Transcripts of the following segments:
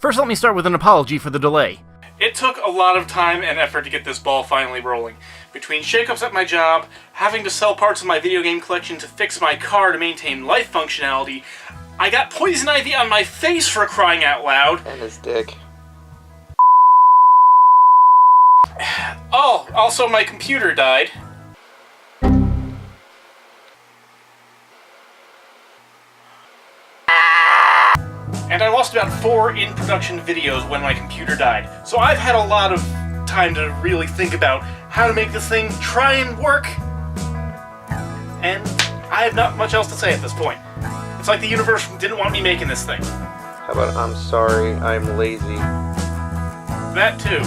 First, let me start with an apology for the delay. It took a lot of time and effort to get this ball finally rolling. Between shakeups at my job, having to sell parts of my video game collection to fix my car to maintain life functionality, I got poison ivy on my face for crying out loud. And his dick. Oh, also my computer died. And I lost about 4 in-production videos when my computer died. So I've had a lot of time to really think about how to make this thing try and work. And I have not much else to say at this point. It's like the universe didn't want me making this thing. How about I'm sorry, I'm lazy? That too.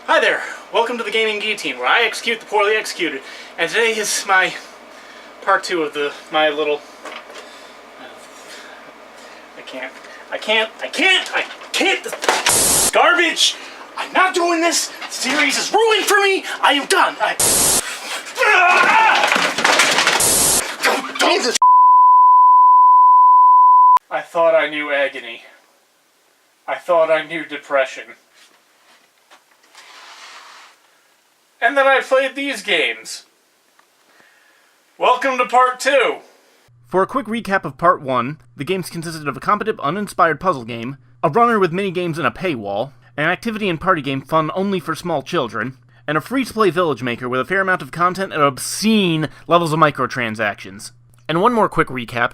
Hi there, welcome to the Gaming Guillotine, where I execute the poorly executed. And today is my part 2 of my little... I can't! Garbage! I'm not doing this! The series is ruined for me! I am done! Jesus! I thought I knew agony. I thought I knew depression. And then I played these games. Welcome to part 2! For a quick recap of part 1, the games consisted of a competent, uninspired puzzle game, a runner with mini-games and a paywall, an activity and party game fun only for small children, and a free-to-play village maker with a fair amount of content and obscene levels of microtransactions. And one more quick recap.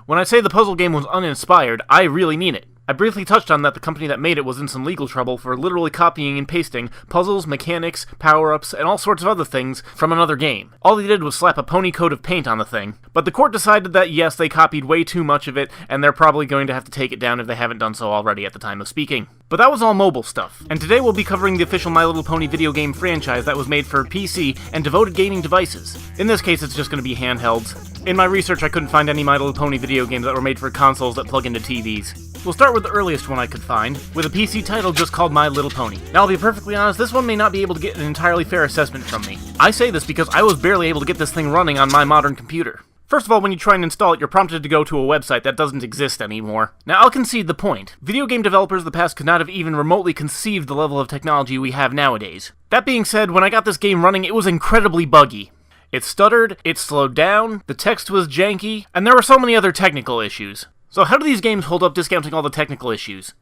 When I say the puzzle game was uninspired, I really mean it. I briefly touched on that the company that made it was in some legal trouble for literally copying and pasting puzzles, mechanics, power-ups, and all sorts of other things from another game. All they did was slap a pony coat of paint on the thing. But the court decided that yes, they copied way too much of it, and they're probably going to have to take it down if they haven't done so already at the time of speaking. But that was all mobile stuff. And today we'll be covering the official My Little Pony video game franchise that was made for PC and devoted gaming devices. In this case, it's just going to be handhelds. In my research, I couldn't find any My Little Pony video games that were made for consoles that plug into TVs. We'll start with the earliest one I could find, with a PC title just called My Little Pony. Now, I'll be perfectly honest, this one may not be able to get an entirely fair assessment from me. I say this because I was barely able to get this thing running on my modern computer. First of all, when you try and install it, you're prompted to go to a website that doesn't exist anymore. Now, I'll concede the point. Video game developers of the past could not have even remotely conceived the level of technology we have nowadays. That being said, when I got this game running, it was incredibly buggy. It stuttered, it slowed down, the text was janky, and there were so many other technical issues. So how do these games hold up discounting all the technical issues?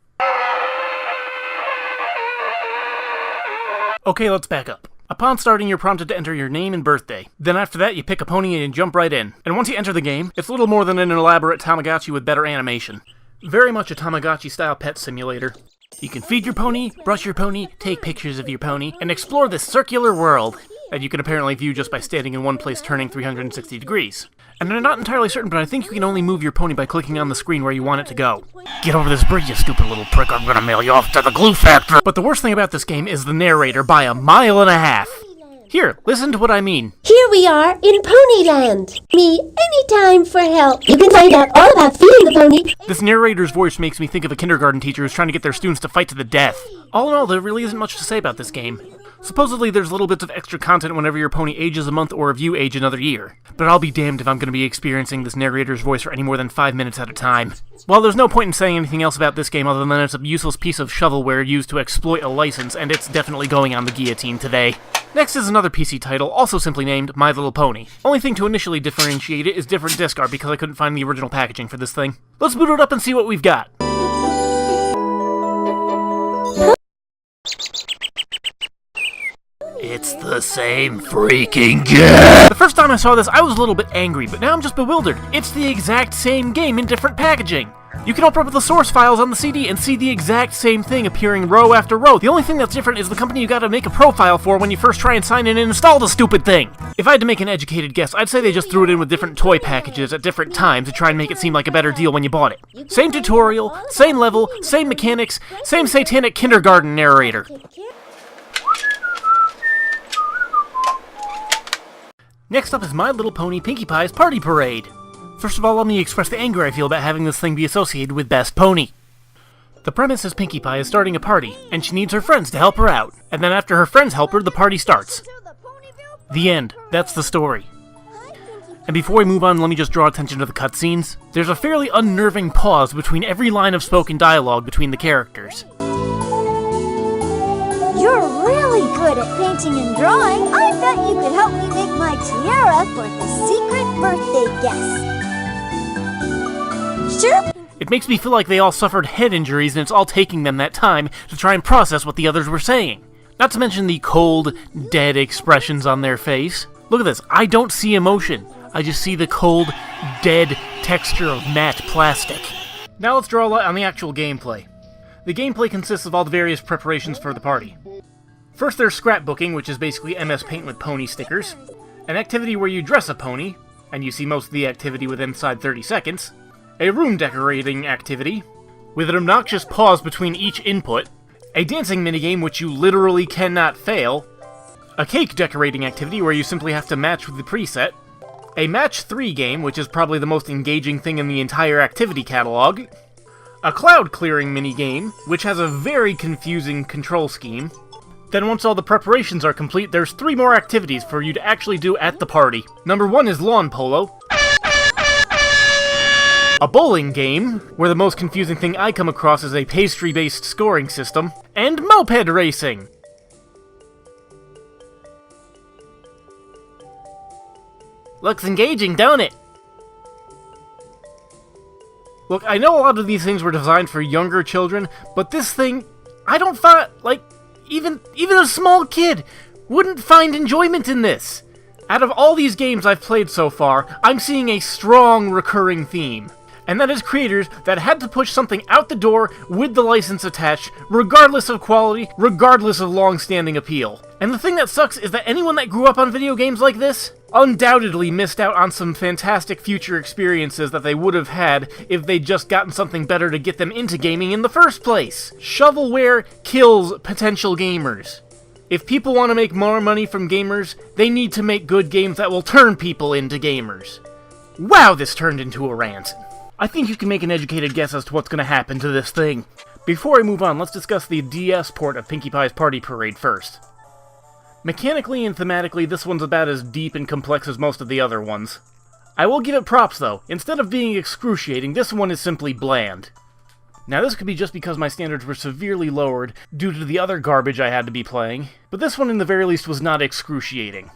Okay, let's back up. Upon starting, you're prompted to enter your name and birthday. Then after that, you pick a pony and jump right in. And once you enter the game, it's little more than an elaborate Tamagotchi with better animation. Very much a Tamagotchi-style pet simulator. You can feed your pony, brush your pony, take pictures of your pony, and explore this circular world that you can apparently view just by standing in one place turning 360 degrees. And I'm not entirely certain, but I think you can only move your pony by clicking on the screen where you want it to go. Get over this bridge, you stupid little prick, I'm gonna mail you off to the glue factory! But the worst thing about this game is the narrator by a mile and a half. Here, listen to what I mean. Here we are in Ponyland. Me anytime for help. You can find out all about feeding the pony. This narrator's voice makes me think of a kindergarten teacher who's trying to get their students to fight to the death. All in all, there really isn't much to say about this game. Supposedly, there's little bits of extra content whenever your pony ages a month or if you age another year. But I'll be damned if I'm going to be experiencing this narrator's voice for any more than 5 minutes at a time. Well, there's no point in saying anything else about this game other than it's a useless piece of shovelware used to exploit a license, and it's definitely going on the guillotine today. Next is another PC title, also simply named My Little Pony. Only thing to initially differentiate it is different disc art because I couldn't find the original packaging for this thing. Let's boot it up and see what we've got. It's the same freaking game! The first time I saw this, I was a little bit angry, but now I'm just bewildered. It's the exact same game in different packaging. You can open up the source files on the CD and see the exact same thing appearing row after row. The only thing that's different is the company you gotta make a profile for when you first try and sign in and install the stupid thing. If I had to make an educated guess, I'd say they just threw it in with different toy packages at different times to try and make it seem like a better deal when you bought it. Same tutorial, same level, same mechanics, same satanic kindergarten narrator. Next up is My Little Pony Pinkie Pie's Party Parade. First of all, let me express the anger I feel about having this thing be associated with Best Pony. The premise is Pinkie Pie is starting a party, and she needs her friends to help her out. And then after her friends help her, the party starts. The end. That's the story. And before we move on, let me just draw attention to the cutscenes. There's a fairly unnerving pause between every line of spoken dialogue between the characters. You're really good at painting and drawing. I bet you could help me make my tiara for the secret birthday guest. Sure. It makes me feel like they all suffered head injuries and it's all taking them that time to try and process what the others were saying. Not to mention the cold, dead expressions on their face. Look at this. I don't see emotion. I just see the cold, dead texture of matte plastic. Now let's draw a light on the actual gameplay. The gameplay consists of all the various preparations for the party. First there's scrapbooking, which is basically MS Paint with pony stickers. An activity where you dress a pony, and you see most of the activity within inside 30 seconds. A room decorating activity, with an obnoxious pause between each input. A dancing minigame which you literally cannot fail. A cake decorating activity where you simply have to match with the preset. A match 3 game, which is probably the most engaging thing in the entire activity catalog. A cloud clearing minigame, which has a very confusing control scheme. Then once all the preparations are complete, there's 3 more activities for you to actually do at the party. Number 1 is lawn polo. A bowling game, where the most confusing thing I come across is a pastry-based scoring system. And moped racing. Looks engaging, don't it? Look, I know a lot of these things were designed for younger children, but this thing, I don't find, like, even a small kid wouldn't find enjoyment in this. Out of all these games I've played so far, I'm seeing a strong recurring theme. And that is creators that had to push something out the door with the license attached, regardless of quality, regardless of long-standing appeal. And the thing that sucks is that anyone that grew up on video games like this undoubtedly missed out on some fantastic future experiences that they would have had if they'd just gotten something better to get them into gaming in the first place. Shovelware kills potential gamers. If people want to make more money from gamers, they need to make good games that will turn people into gamers. Wow, this turned into a rant. I think you can make an educated guess as to what's going to happen to this thing. Before I move on, let's discuss the DS port of Pinkie Pie's Party Parade first. Mechanically and thematically, this one's about as deep and complex as most of the other ones. I will give it props, though. Instead of being excruciating, this one is simply bland. Now, this could be just because my standards were severely lowered due to the other garbage I had to be playing, but this one in the very least was not excruciating.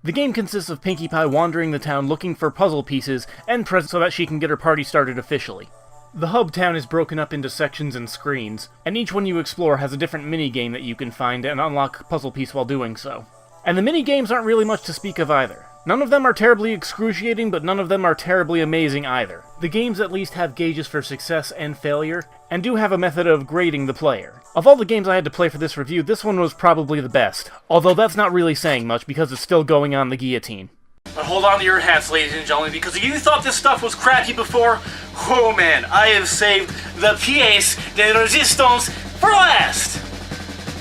The game consists of Pinkie Pie wandering the town looking for puzzle pieces and presents so that she can get her party started officially. The hub town is broken up into sections and screens, and each one you explore has a different minigame that you can find and unlock a puzzle piece while doing so. And the minigames aren't really much to speak of either. None of them are terribly excruciating, but none of them are terribly amazing either. The games at least have gauges for success and failure, and do have a method of grading the player. Of all the games I had to play for this review, this one was probably the best, although that's not really saying much because it's still going on the Guillotine. But hold on to your hats, ladies and gentlemen, because if you thought this stuff was crappy before, oh man, I have saved the pièce de résistance for last!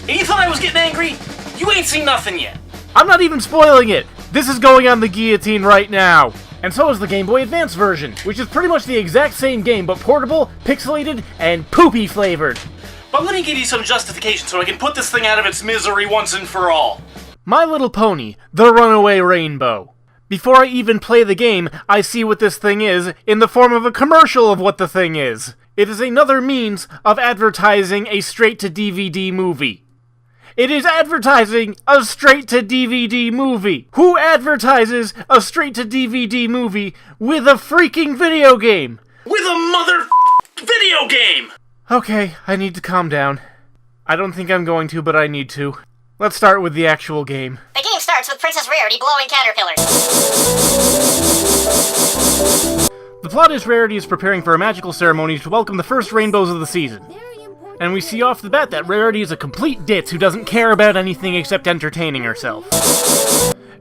And you thought I was getting angry? You ain't seen nothing yet. I'm not even spoiling it! This is going on the Guillotine right now! And so is the Game Boy Advance version, which is pretty much the exact same game, but portable, pixelated, and poopy flavored. But let me give you some justification so I can put this thing out of its misery once and for all. My Little Pony, The Runaway Rainbow. Before I even play the game, I see what this thing is in the form of a commercial of what the thing is. It is another means of advertising a straight-to-DVD movie. It is advertising a straight-to-DVD movie. Who advertises a straight-to-DVD movie with a freaking video game? With a mother video game! Okay, I need to calm down. I don't think I'm going to, but I need to. Let's start with the actual game. The game starts with Princess Rarity blowing caterpillars. The plot is Rarity is preparing for a magical ceremony to welcome the first rainbows of the season. And we see off the bat that Rarity is a complete ditz who doesn't care about anything except entertaining herself.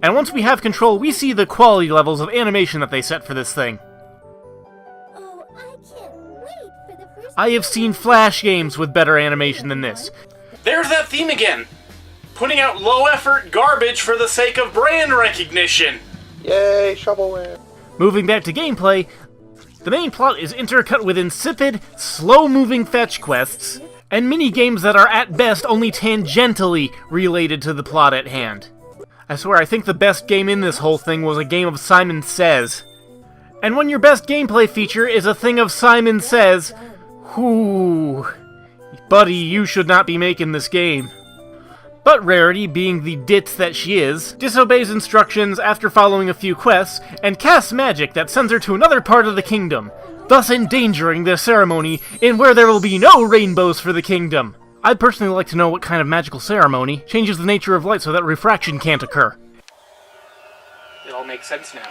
And once we have control, we see the quality levels of animation that they set for this thing. Oh, I can't wait for the first. I have seen Flash games with better animation than this. There's that theme again. Putting out low-effort garbage for the sake of brand recognition. Yay, shovelware. Moving back to gameplay, the main plot is intercut with insipid, slow-moving fetch quests, and mini-games that are at best only tangentially related to the plot at hand. I swear, I think the best game in this whole thing was a game of Simon Says. And when your best gameplay feature is a thing of Simon Says, whoo, buddy, you should not be making this game. But Rarity, being the ditz that she is, disobeys instructions after following a few quests, and casts magic that sends her to another part of the kingdom, thus endangering the ceremony in where there will be no rainbows for the kingdom. I'd personally like to know what kind of magical ceremony changes the nature of light so that refraction can't occur. It all makes sense now.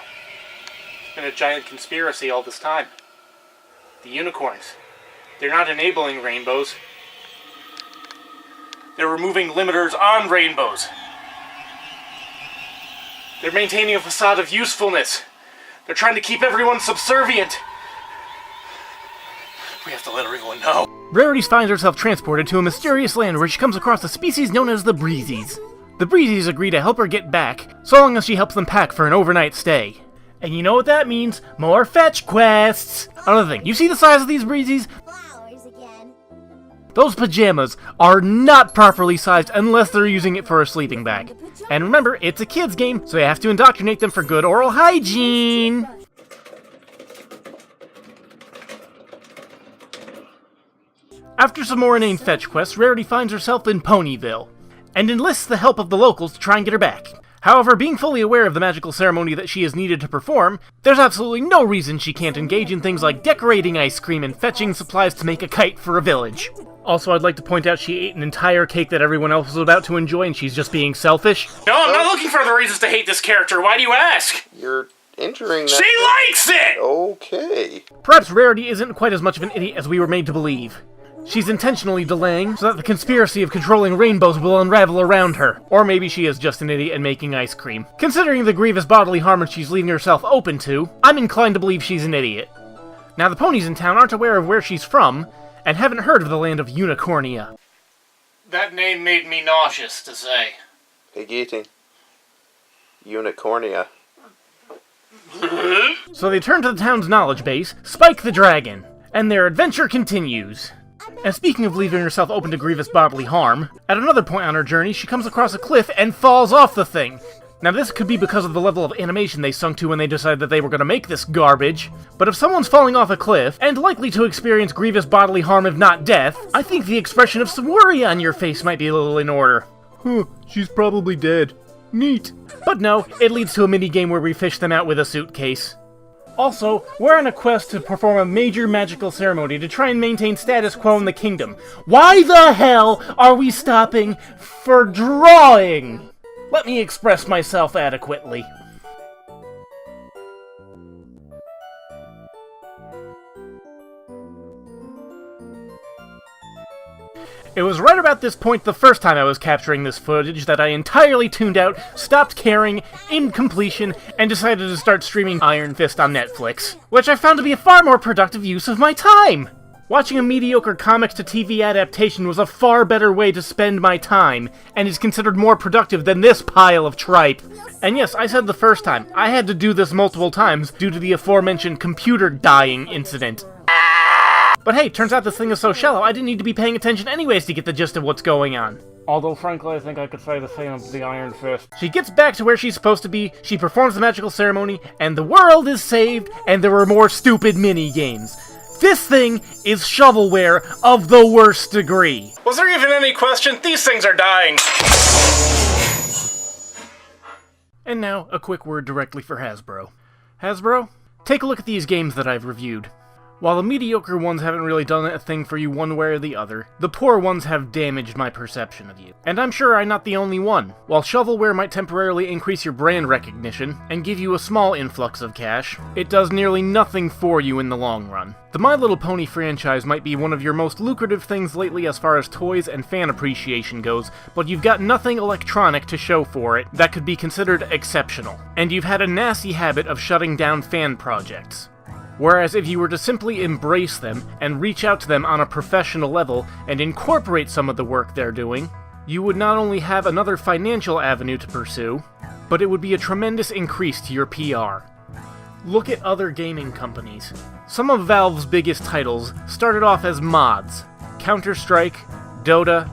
It's been a giant conspiracy all this time. The unicorns. They're not enabling rainbows. They're removing limiters on rainbows. They're maintaining a facade of usefulness. They're trying to keep everyone subservient. We have to let everyone know. Rarity finds herself transported to a mysterious land where she comes across a species known as the Breezies. The Breezies agree to help her get back, so long as she helps them pack for an overnight stay. And you know what that means? More fetch quests! Another thing, you see the size of these Breezies? Flowers again. Those pajamas are not properly sized unless they're using it for a sleeping bag. And remember, it's a kid's game, so you have to indoctrinate them for good oral hygiene! After some more inane fetch quests, Rarity finds herself in Ponyville, and enlists the help of the locals to try and get her back. However, being fully aware of the magical ceremony that she is needed to perform, there's absolutely no reason she can't engage in things like decorating ice cream and fetching supplies to make a kite for a village. Also, I'd like to point out she ate an entire cake that everyone else was about to enjoy and she's just being selfish. No, I'm not looking for other reasons to hate this character. Why do you ask? You're injuring that. She likes it! Okay. Perhaps Rarity isn't quite as much of an idiot as we were made to believe. She's intentionally delaying so that the conspiracy of controlling rainbows will unravel around her. Or maybe she is just an idiot and making ice cream. Considering the grievous bodily harm she's leaving herself open to, I'm inclined to believe she's an idiot. Now, the ponies in town aren't aware of where she's from, and haven't heard of the land of Unicornia. That name made me nauseous to say. Hey, Gheeotine. Unicornia. So they turn to the town's knowledge base, Spike the Dragon, and their adventure continues. And speaking of leaving herself open to grievous bodily harm, at another point on her journey, she comes across a cliff and falls off the thing. Now this could be because of the level of animation they sunk to when they decided that they were going to make this garbage, but if someone's falling off a cliff, and likely to experience grievous bodily harm if not death, I think the expression of some worry on your face might be a little in order. She's probably dead. Neat. But no, it leads to a minigame where we fish them out with a suitcase. Also, we're on a quest to perform a major magical ceremony to try and maintain status quo in the kingdom. Why the hell are we stopping for drawing? Let me express myself adequately. It was right about this point the first time I was capturing this footage that I entirely tuned out, stopped caring, in completion, and decided to start streaming Iron Fist on Netflix, which I found to be a far more productive use of my time! Watching a mediocre comics-to-TV adaptation was a far better way to spend my time, and is considered more productive than this pile of tripe. And yes, I said the first time, I had to do this multiple times due to the aforementioned computer dying incident. But hey, turns out this thing is so shallow, I didn't need to be paying attention anyways to get the gist of what's going on. Although, frankly, I think I could say the same of the Iron Fist. She gets back to where she's supposed to be, she performs the magical ceremony, and the world is saved, and there are more stupid mini-games. This thing is shovelware of the worst degree. Was there even any question? These things are dying. And now, a quick word directly for Hasbro. Hasbro, take a look at these games that I've reviewed. While the mediocre ones haven't really done a thing for you one way or the other, the poor ones have damaged my perception of you. And I'm sure I'm not the only one. While shovelware might temporarily increase your brand recognition, and give you a small influx of cash, it does nearly nothing for you in the long run. The My Little Pony franchise might be one of your most lucrative things lately as far as toys and fan appreciation goes, but you've got nothing electronic to show for it that could be considered exceptional. And you've had a nasty habit of shutting down fan projects. Whereas if you were to simply embrace them and reach out to them on a professional level and incorporate some of the work they're doing, you would not only have another financial avenue to pursue, but it would be a tremendous increase to your PR. Look at other gaming companies. Some of Valve's biggest titles started off as mods. Counter-Strike, Dota,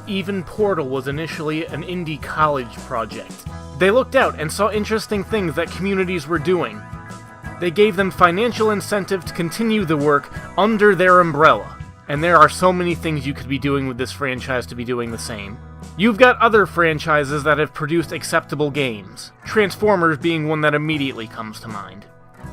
even Portal was initially an indie college project. They looked out and saw interesting things that communities were doing. They gave them financial incentive to continue the work under their umbrella. And there are so many things you could be doing with this franchise to be doing the same. You've got other franchises that have produced acceptable games, Transformers being one that immediately comes to mind.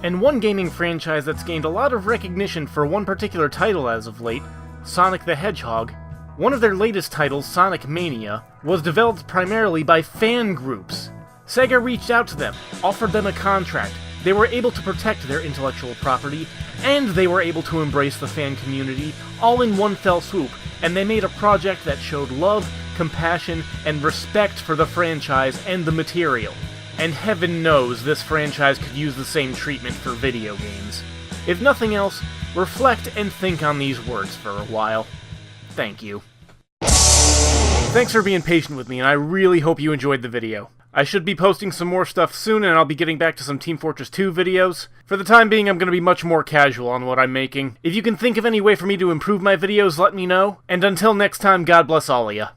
And one gaming franchise that's gained a lot of recognition for one particular title as of late, Sonic the Hedgehog. One of their latest titles, Sonic Mania, was developed primarily by fan groups. Sega reached out to them, offered them a contract, they were able to protect their intellectual property, and they were able to embrace the fan community, all in one fell swoop, and they made a project that showed love, compassion, and respect for the franchise and the material. And heaven knows this franchise could use the same treatment for video games. If nothing else, reflect and think on these words for a while. Thank you. Thanks for being patient with me, and I really hope you enjoyed the video. I should be posting some more stuff soon, and I'll be getting back to some Team Fortress 2 videos. For the time being, I'm going to be much more casual on what I'm making. If you can think of any way for me to improve my videos, let me know. And until next time, God bless all of ya.